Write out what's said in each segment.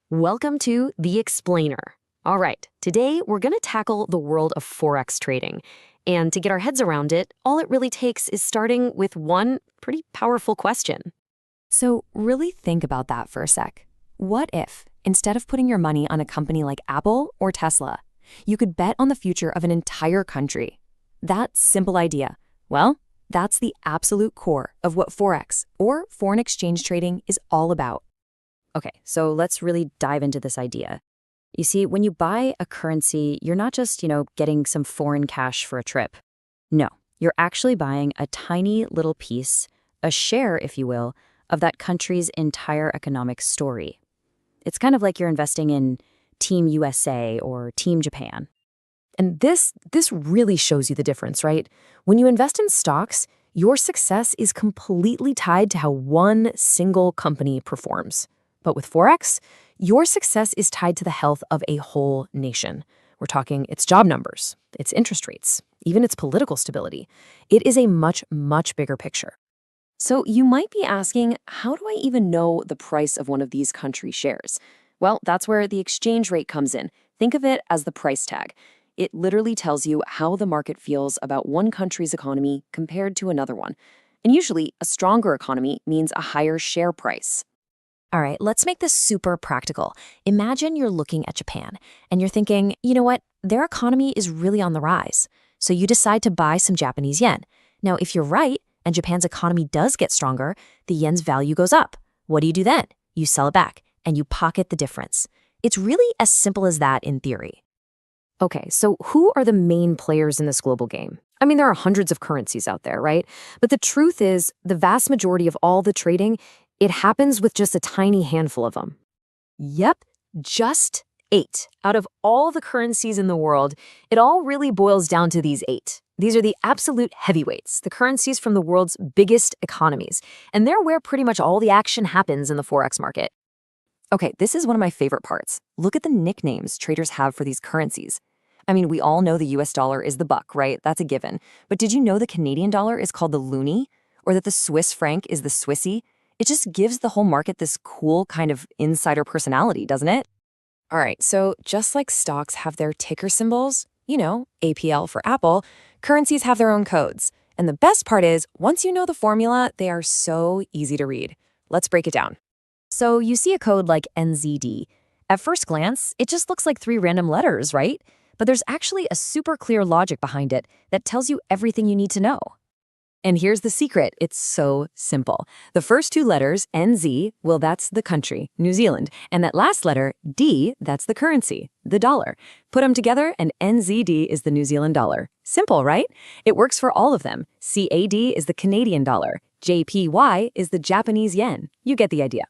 Welcome to The Explainer. All right, today we're going to tackle the world of Forex trading. And to get our heads around it, all it really takes is starting with one pretty powerful question. So really think about that for a sec. What if, instead of putting your money on a company like Apple or Tesla, you could bet on the future of an entire country? That simple idea, well, that's the absolute core of what Forex, or foreign exchange trading, is all about. Okay, so let's really dive into this idea. You see, when you buy a currency, you're not just, getting some foreign cash for a trip. No, you're actually buying a tiny little piece, a share, if you will, of that country's entire economic story. It's kind of like you're investing in Team USA or Team Japan. And this really shows you the difference, right? When you invest in stocks, your success is completely tied to how one single company performs. But with Forex, your success is tied to the health of a whole nation. We're talking its job numbers, its interest rates, even its political stability. It is a much, much bigger picture. So you might be asking, how do I even know the price of one of these country shares? Well, that's where the exchange rate comes in. Think of it as the price tag. It literally tells you how the market feels about one country's economy compared to another one. And usually, a stronger economy means a higher share price. All right, let's make this super practical. Imagine you're looking at Japan and you're thinking, you know what, their economy is really on the rise. So you decide to buy some Japanese yen. Now, if you're right and Japan's economy does get stronger, the yen's value goes up. What do you do then? You sell it back and you pocket the difference. It's really as simple as that in theory. Okay, so who are the main players in this global game? I mean, there are hundreds of currencies out there, right? But the truth is, the vast majority of all the trading, it happens with just a tiny handful of them. Yep, just 8. Out of all the currencies in the world, it all really boils down to these 8. These are the absolute heavyweights, the currencies from the world's biggest economies. And they're where pretty much all the action happens in the Forex market. Okay, this is one of my favorite parts. Look at the nicknames traders have for these currencies. I mean, we all know the US dollar is the buck, right? That's a given. But did you know the Canadian dollar is called the loonie? Or that the Swiss franc is the Swissy? It just gives the whole market this cool kind of insider personality, doesn't it? All right, so just like stocks have their ticker symbols, APL for Apple, currencies have their own codes. And the best part is, once you know the formula, they are so easy to read. Let's break it down. So you see a code like NZD. At first glance, it just looks like 3 random letters, right? But there's actually a super clear logic behind it that tells you everything you need to know. And here's the secret. It's so simple. The first 2 letters, NZ, well, that's the country, New Zealand. And that last letter, D, that's the currency, the dollar. Put them together, and NZD is the New Zealand dollar. Simple, right? It works for all of them. CAD is the Canadian dollar. JPY is the Japanese yen. You get the idea.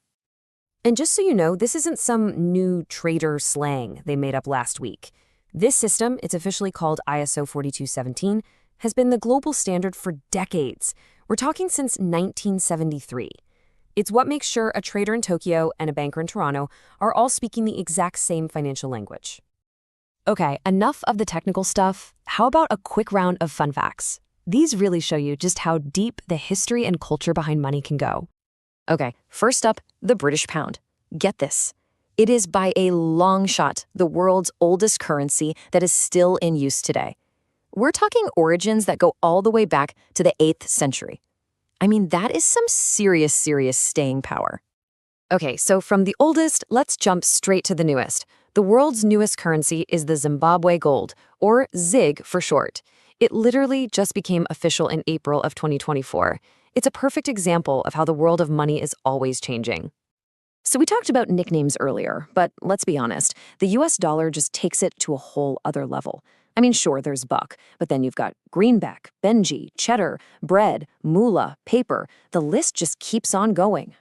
And just so you know, this isn't some new trader slang they made up last week. This system, it's officially called ISO 4217, has been the global standard for decades. We're talking since 1973. It's what makes sure a trader in Tokyo and a banker in Toronto are all speaking the exact same financial language. Okay, enough of the technical stuff. How about a quick round of fun facts? These really show you just how deep the history and culture behind money can go. Okay, first up, the British pound. Get this. It is by a long shot the world's oldest currency that is still in use today. We're talking origins that go all the way back to the 8th century. I mean, that is some serious staying power. Okay, so from the oldest, let's jump straight to the newest. The world's newest currency is the Zimbabwe gold, or ZiG for short. It literally just became official in April of 2024. It's a perfect example of how the world of money is always changing. So we talked about nicknames earlier, but let's be honest, the US dollar just takes it to a whole other level. I mean, sure, there's buck, but then you've got greenback, Benji, cheddar, bread, moolah, paper. The list just keeps on going.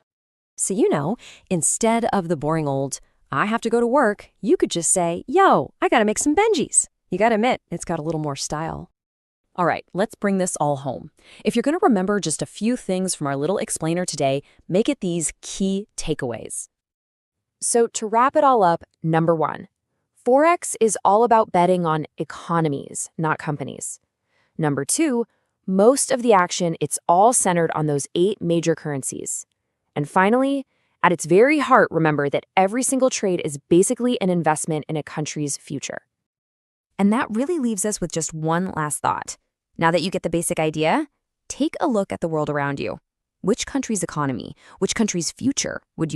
So, instead of the boring old, I have to go to work, you could just say, yo, I gotta make some Benjis. You gotta admit, it's got a little more style. All right, let's bring this all home. If you're gonna remember just a few things from our little explainer today, make it these key takeaways. So to wrap it all up, number 1. Forex is all about betting on economies, not companies. Number 2, most of the action, it's all centered on those 8 major currencies. And finally, At its very heart, remember that every single trade is basically an investment in a country's future. And that really leaves us with just one last thought. Now that you get the basic idea, take a look at the world around you. Which country's economy, which country's future would you